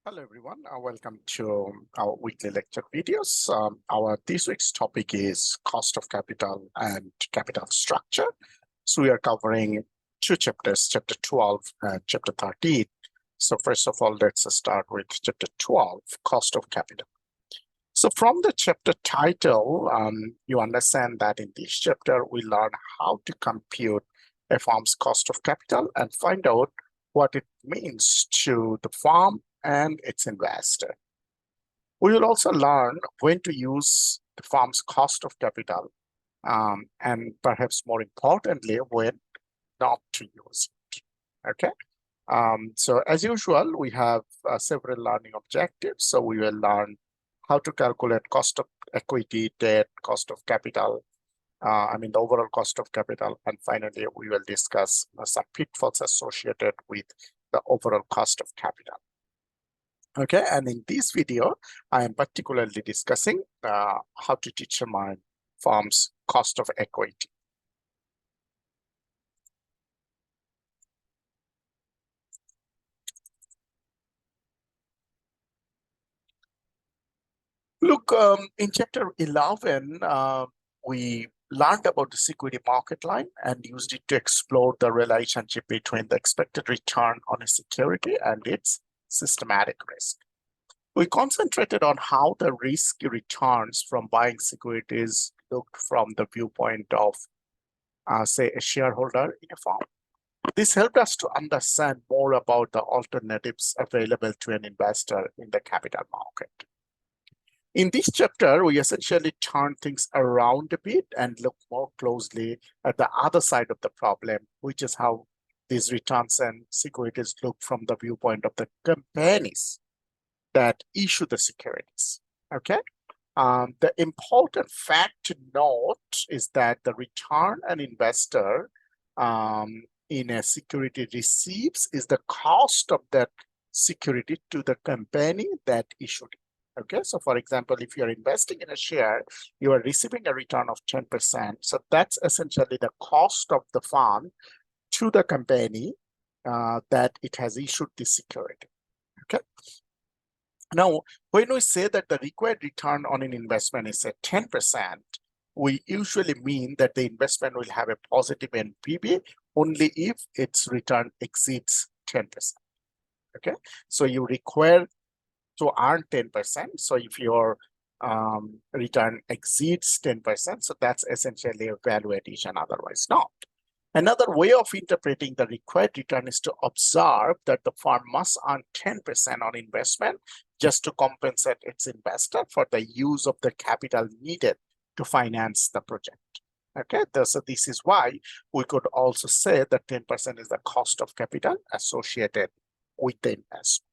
Hello everyone, welcome to our weekly lecture videos. Our this week's topic is cost of capital and capital structure. So we are covering two chapters, chapter 12 and chapter 13. So first of all, let's start with chapter 12, cost of capital. So from the chapter title, you understand that in this chapter, we learn how to compute a firm's cost of capital and find out what it means to the firm and its investor. We will also learn when to use the firm's cost of capital and perhaps more importantly, when not to use it. Okay. So as usual, we have several learning objectives. So we will learn how to calculate cost of equity, debt, cost of capital, the overall cost of capital. And finally, we will discuss some pitfalls associated with the overall cost of capital. Okay, and in this video, I am particularly discussing how to determine firm's cost of equity. Look, in chapter 11, we learned about the security market line and used it to explore the relationship between the expected return on a security and its systematic risk. We concentrated on how the risk returns from buying securities looked from the viewpoint of, say, a shareholder in a firm. This helped us to understand more about the alternatives available to an investor in the capital market. In this chapter, we essentially turn things around a bit and look more closely at the other side of the problem, which is how these returns and securities look from the viewpoint of the companies that issue the securities. Okay. The important fact to note is that the return an investor in a security receives is the cost of that security to the company that issued it. Okay, so for example, if you're investing in a share, you are receiving a return of 10%. So that's essentially the cost of the fund to the company that it has issued the security. Okay. Now, when we say that the required return on an investment is at 10%, we usually mean that the investment will have a positive NPV only if its return exceeds 10%. Okay, so you require to earn 10%. So if your return exceeds 10%, so that's essentially a value addition, otherwise not. Another way of interpreting the required return is to observe that the firm must earn 10% on investment just to compensate its investor for the use of the capital needed to finance the project. Okay, so this is why we could also say that 10% is the cost of capital associated with the investment.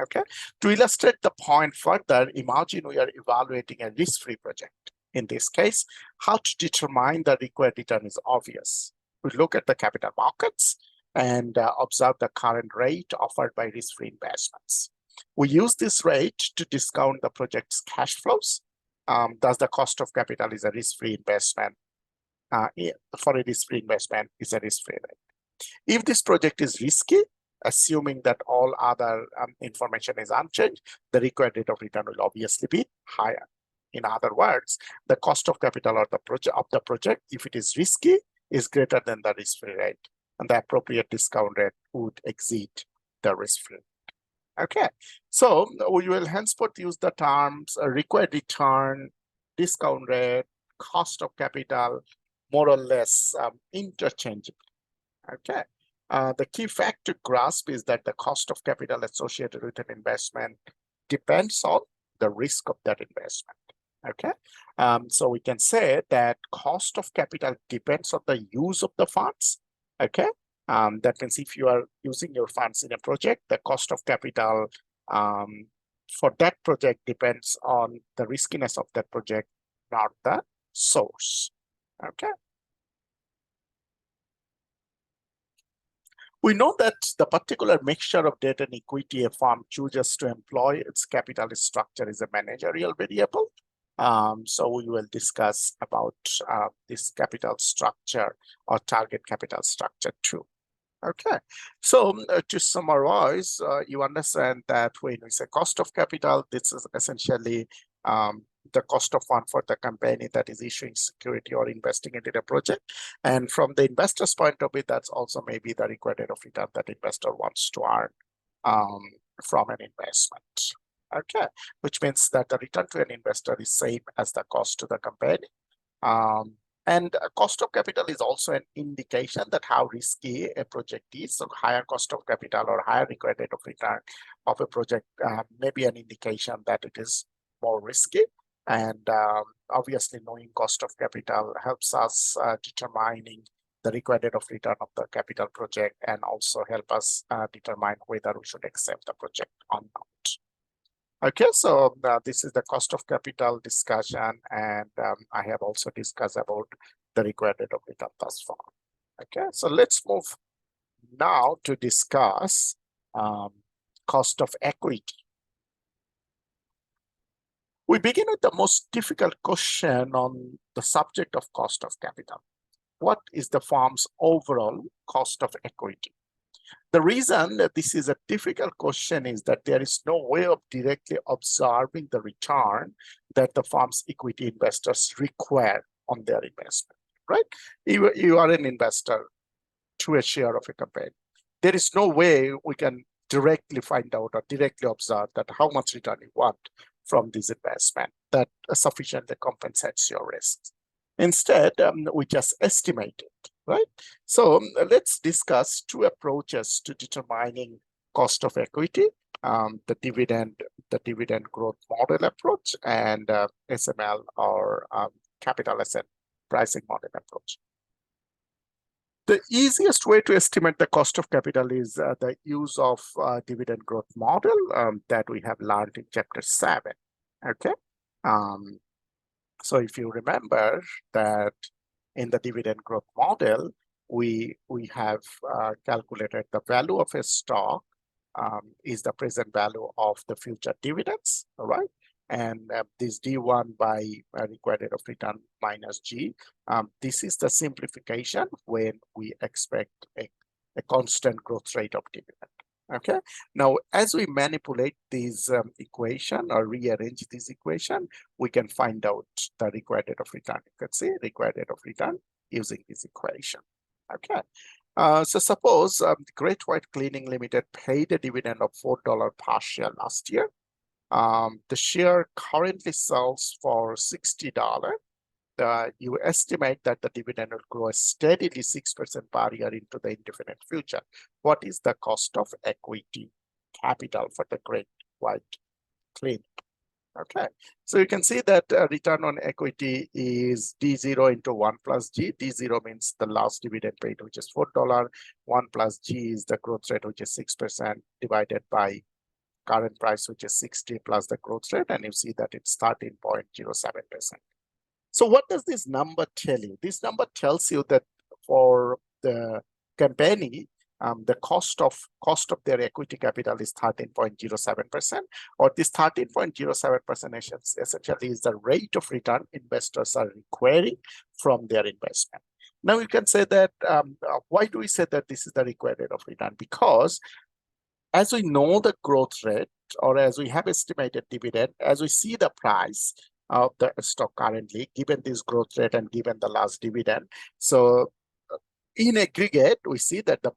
Okay, to illustrate the point further, imagine we are evaluating a risk-free project. In this case, how to determine the required return is obvious. We look at the capital markets and observe the current rate offered by risk-free investments. We use this rate to discount the project's cash flows. Thus, the cost of capital is a risk-free investment. For a risk-free investment is a risk-free rate. If this project is risky, assuming that all other information is unchanged, the required rate of return will obviously be higher. In other words, the cost of capital of the project, if it is risky, is greater than the risk-free rate, and the appropriate discount rate would exceed the risk-free. Okay, so we will henceforth use the terms required return, discount rate, cost of capital, more or less interchangeably. Okay. The key fact to grasp is that the cost of capital associated with an investment depends on the risk of that investment. Okay, so we can say that cost of capital depends on the use of the funds. Okay, that means if you are using your funds in a project, the cost of capital for that project depends on the riskiness of that project, not the source. Okay. We know that the particular mixture of debt and equity a firm chooses to employ its capital structure is a managerial variable. So we will discuss about this capital structure or target capital structure too. Okay, so to summarize, you understand that when we say cost of capital, this is essentially the cost of fund for the company that is issuing security or investing into the project. And from the investor's point of view, that's also maybe the required rate of return that investor wants to earn from an investment. Okay, which means that the return to an investor is same as the cost to the company. And cost of capital is also an indication that how risky a project is. So higher cost of capital or higher required rate of return of a project may be an indication that it is more risky. And obviously knowing cost of capital helps us determining the required rate of return of the capital project and also help us determine whether we should accept the project or not. Okay, so this is the cost of capital discussion, and I have also discussed about the required rate of return thus far. Okay, so let's move now to discuss cost of equity. We begin with the most difficult question on the subject of cost of capital. What is the firm's overall cost of equity? The reason that this is a difficult question is that there is no way of directly observing the return that the firm's equity investors require on their investment, right? You are an investor to a share of a company. There is no way we can directly find out or directly observe that how much return you want from this investment that sufficiently compensates your risks. Instead, we just estimate it, right? So let's discuss two approaches to determining cost of equity, the dividend growth model approach and SML or capital asset pricing model approach. The easiest way to estimate the cost of capital is the use of dividend growth model that we have learned in chapter 7, okay? So if you remember that in the dividend growth model, we have calculated the value of a stock is the present value of the future dividends, all right? And this D1 by required rate of return minus G. This is the simplification when we expect a constant growth rate of dividend. Okay, now as we manipulate this equation or rearrange this equation, we can find out the required rate of return. You can see required rate of return using this equation. Okay, so suppose Great White Cleaning Limited paid a dividend of $4 per share last year. The share currently sells for $60. You estimate that the dividend will grow steadily 6% per year into the indefinite future. What is the cost of equity capital for the Great White Cleaning? Okay, so you can see that return on equity is D0 into 1 plus G. D0 means the last dividend paid, which is $4. 1 plus G is the growth rate, which is 6%, divided by current price, which is 60 plus the growth rate, and you see that it's 13.07%. So what does this number tell you? This number tells you that for the company, the cost of their equity capital is 13.07%, or this 13.07% essentially is the rate of return investors are requiring from their investment. Now you can say that, why do we say that this is the required rate of return? Because as we know the growth rate, or as we have estimated dividend, as we see the price of the stock currently, given this growth rate and given the last dividend, so in aggregate, we see that the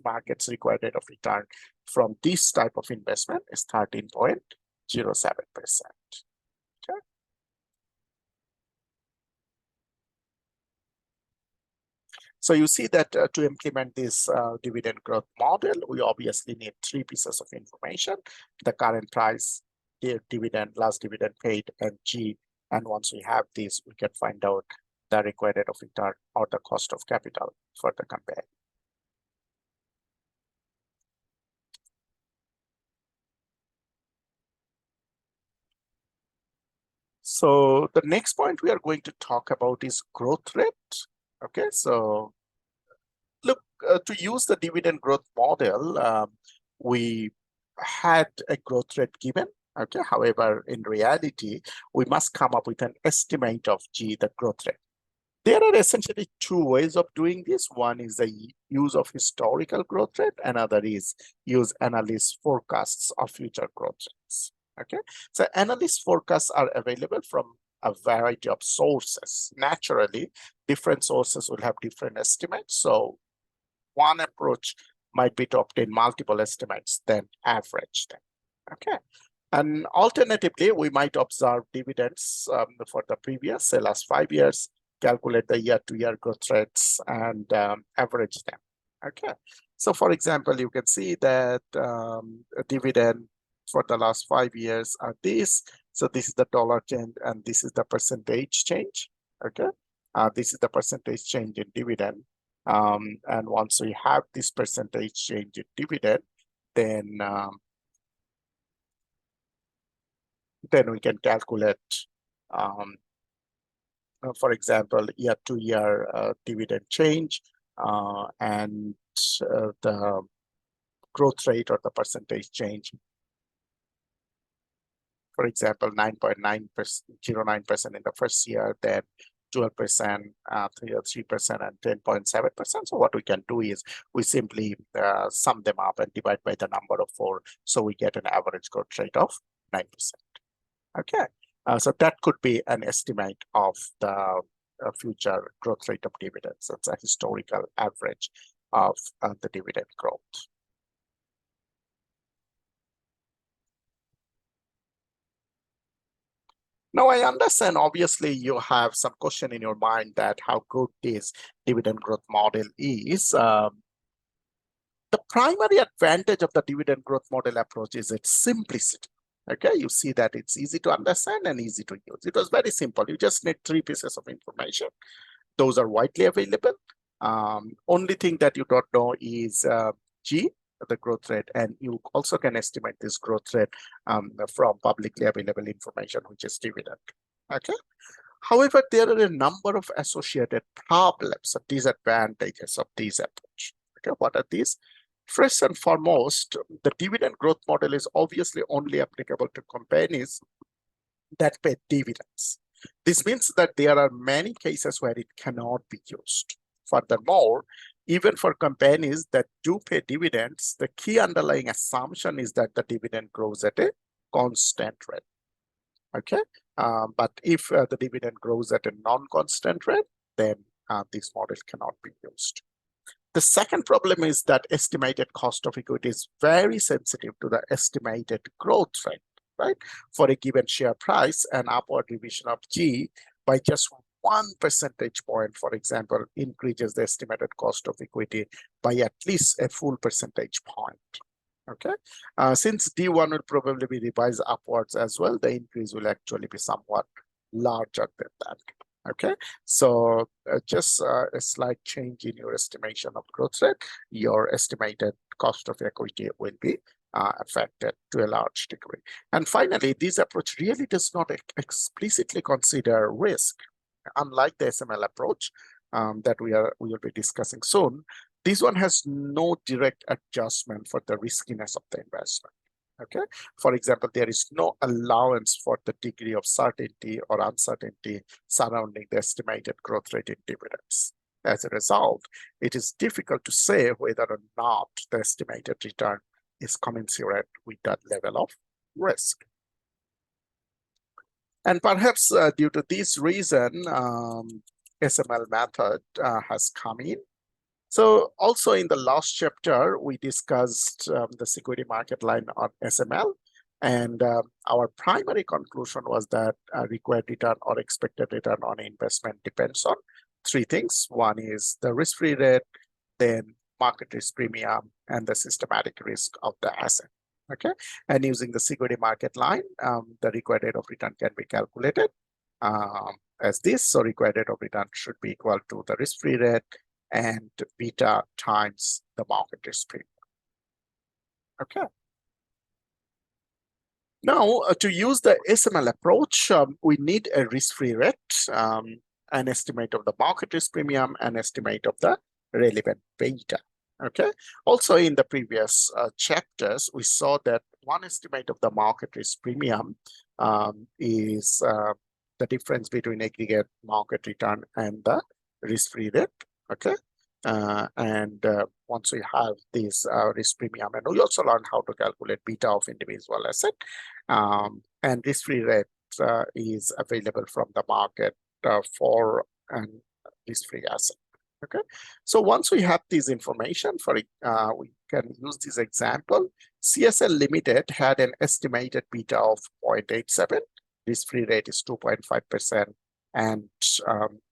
market's required rate of return from this type of investment is 13.07%. Okay. So you see that to implement this dividend growth model, we obviously need 3 pieces of information: the current price, the dividend, last dividend paid, and G. And once we have this, we can find out the required rate of return or the cost of capital for the company. So the next point we are going to talk about is growth rate. Okay, so look, to use the dividend growth model, we had a growth rate given. Okay, however, in reality, we must come up with an estimate of G, the growth rate. There are essentially two ways of doing this. One is the use of historical growth rate, another is use analyst forecasts of future growth rates. Okay, so analyst forecasts are available from a variety of sources. Naturally, different sources will have different estimates. So one approach might be to obtain multiple estimates, then average them. Okay. And alternatively, we might observe dividends for the previous, say, last 5 years, calculate the year-to-year growth rates, and average them. Okay. So, for example, you can see that a dividend for the last 5 years are this. So, this is the dollar change, and this is the percentage change. Okay. This is the percentage change in dividend. And once we have this percentage change in dividend, then we can calculate, for example, year-to-year dividend change and the growth rate or the percentage change. For example, 9.09% in the first year, then 12%, 3%, and 10.7%. So what we can do is we simply sum them up and divide by the number of 4. So we get an average growth rate of 9%. Okay, so that could be an estimate of the future growth rate of dividends. That's a historical average of the dividend growth. Now, I understand, obviously, you have some question in your mind that how good this dividend growth model is. The primary advantage of the dividend growth model approach is its simplicity. Okay, you see that it's easy to understand and easy to use. It was very simple. You just need 3 pieces of information. Those are widely available. Only thing that you don't know is G, the growth rate, and you also can estimate this growth rate from publicly available information, which is dividend. Okay. However, there are a number of associated problems or disadvantages of this approach. Okay, what are these? First and foremost, the dividend growth model is obviously only applicable to companies that pay dividends. This means that there are many cases where it cannot be used. Furthermore, even for companies that do pay dividends, the key underlying assumption is that the dividend grows at a constant rate. Okay, but if the dividend grows at a non-constant rate, then this model cannot be used. The second problem is that estimated cost of equity is very sensitive to the estimated growth rate, right? For a given share price, an upward revision of G by just 1 percentage point, for example, increases the estimated cost of equity by at least a full percentage point. Okay, since D1 will probably be revised upwards as well, the increase will actually be somewhat larger than that. Okay, so just a slight change in your estimation of growth rate, your estimated cost of equity will be affected to a large degree. And finally, this approach really does not explicitly consider risk. Unlike the SML approach that we will be discussing soon, this one has no direct adjustment for the riskiness of the investment. Okay, for example, there is no allowance for the degree of certainty or uncertainty surrounding the estimated growth rate in dividends. As a result, it is difficult to say whether or not the estimated return is commensurate with that level of risk. And perhaps due to this reason, SML method has come in. So also in the last chapter, we discussed the security market line on SML. And our primary conclusion was that required return or expected return on investment depends on 3 things. One is the risk-free rate, then market risk premium, and the systematic risk of the asset. Okay, and using the security market line, the required rate of return can be calculated as this. So required rate of return should be equal to the risk-free rate and beta times the market risk premium. Okay. Now, to use the SML approach, we need a risk-free rate, an estimate of the market risk premium, an estimate of the relevant beta. Okay. Also, in the previous chapters, we saw that one estimate of the market risk premium is the difference between aggregate market return and the risk-free rate. Okay. Once we have this risk premium, and we also learned how to calculate beta of individual asset, and risk-free rate is available from the market for an risk-free asset. Okay, so once we have this information, we can use this example. CSL Limited had an estimated beta of 0.87, risk-free rate is 2.5%, and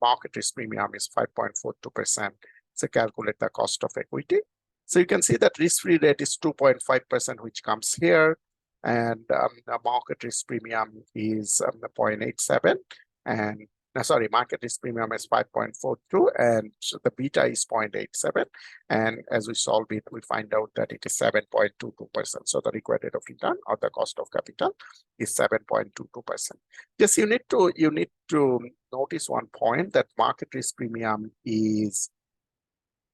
market risk premium is 5.42%. So calculate the cost of equity. So you can see that risk-free rate is 2.5%, which comes here, and the market risk premium is 0.87, and market risk premium is 5.42, and the beta is 0.87. And as we solve it, we find out that it is 7.22%. So the required rate of return or the cost of capital is 7.22%. Just you need to notice one point, that market risk premium is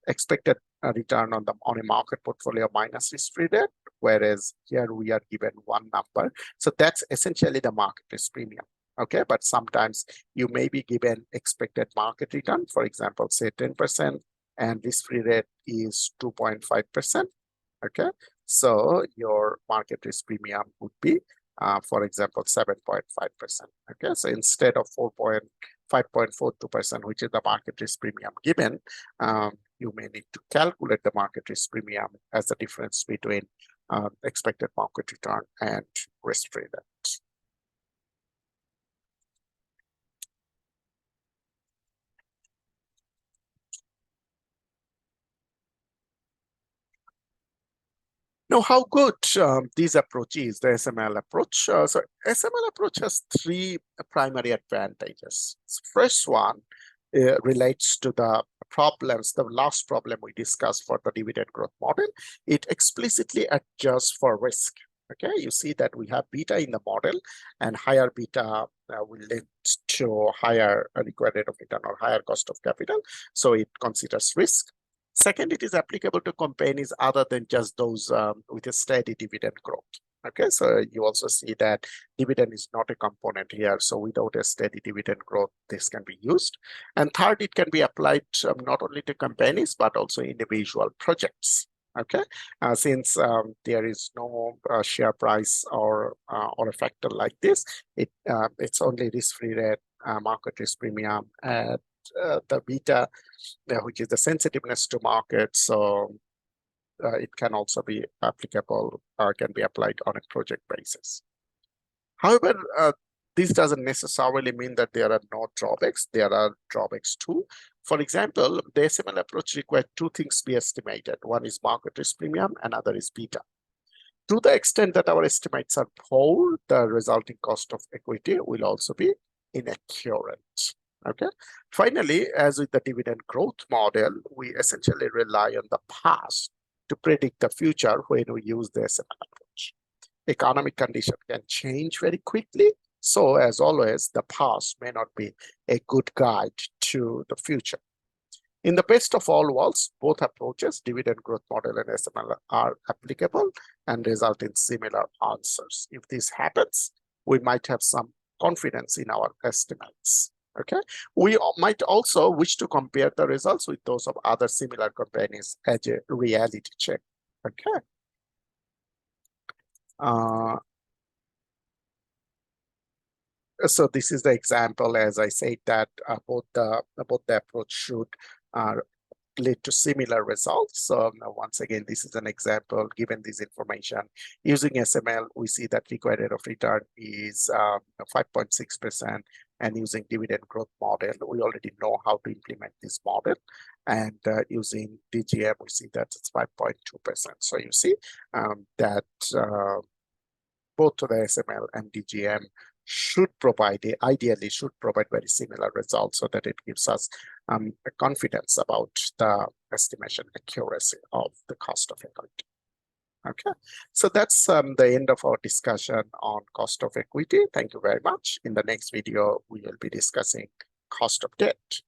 expected return on a market portfolio minus risk-free rate, whereas here we are given one number. So that's essentially the market risk premium. Okay, but sometimes you may be given expected market return, for example, say 10%, and risk-free rate is 2.5%. Okay, so your market risk premium would be, for example, 7.5%. Okay, so instead of 5.42%, which is the market risk premium given, you may need to calculate the market risk premium as the difference between expected market return and risk-free rate. Now, how good this approach is, the SML approach? So SML approach has three primary advantages. First one relates to the problems, the last problem we discussed for the dividend growth model. It explicitly adjusts for risk. Okay, you see that we have beta in the model, and higher beta will lead to higher required rate of return or higher cost of capital. So it considers risk. Second, it is applicable to companies other than just those with a steady dividend growth. Okay, so you also see that dividend is not a component here. So without a steady dividend growth, this can be used. And third, it can be applied not only to companies, but also individual projects. Okay, since there is no share price or a factor like this, it's only risk-free rate, market risk premium, and the beta, which is the sensitiveness to market. So it can also be applicable or can be applied on a project basis. However, this doesn't necessarily mean that there are no drawbacks. There are drawbacks too. For example, the SML approach requires two things to be estimated. One is market risk premium, another is beta. To the extent that our estimates are poor, the resulting cost of equity will also be inaccurate. Okay. Finally, as with the dividend growth model, we essentially rely on the past to predict the future when we use the SML approach. Economic conditions can change very quickly. So as always, the past may not be a good guide to the future. In the best of all worlds, both approaches, dividend growth model and SML, are applicable and result in similar answers. If this happens, we might have some confidence in our estimates. Okay, we might also wish to compare the results with those of other similar companies as a reality check. Okay. So this is the example, as I said, that both the approach should lead to similar results. So once again, this is an example. Given this information, using SML, we see that required rate of return is 5.6%, and using dividend growth model, we already know how to implement this model. And using DGM, we see that it's 5.2%. So you see that both the SML and DGM ideally should provide very similar results, so that it gives us a confidence about the estimation accuracy of the cost of equity. Okay, so that's the end of our discussion on cost of equity. Thank you very much. In the next video, we will be discussing cost of debt.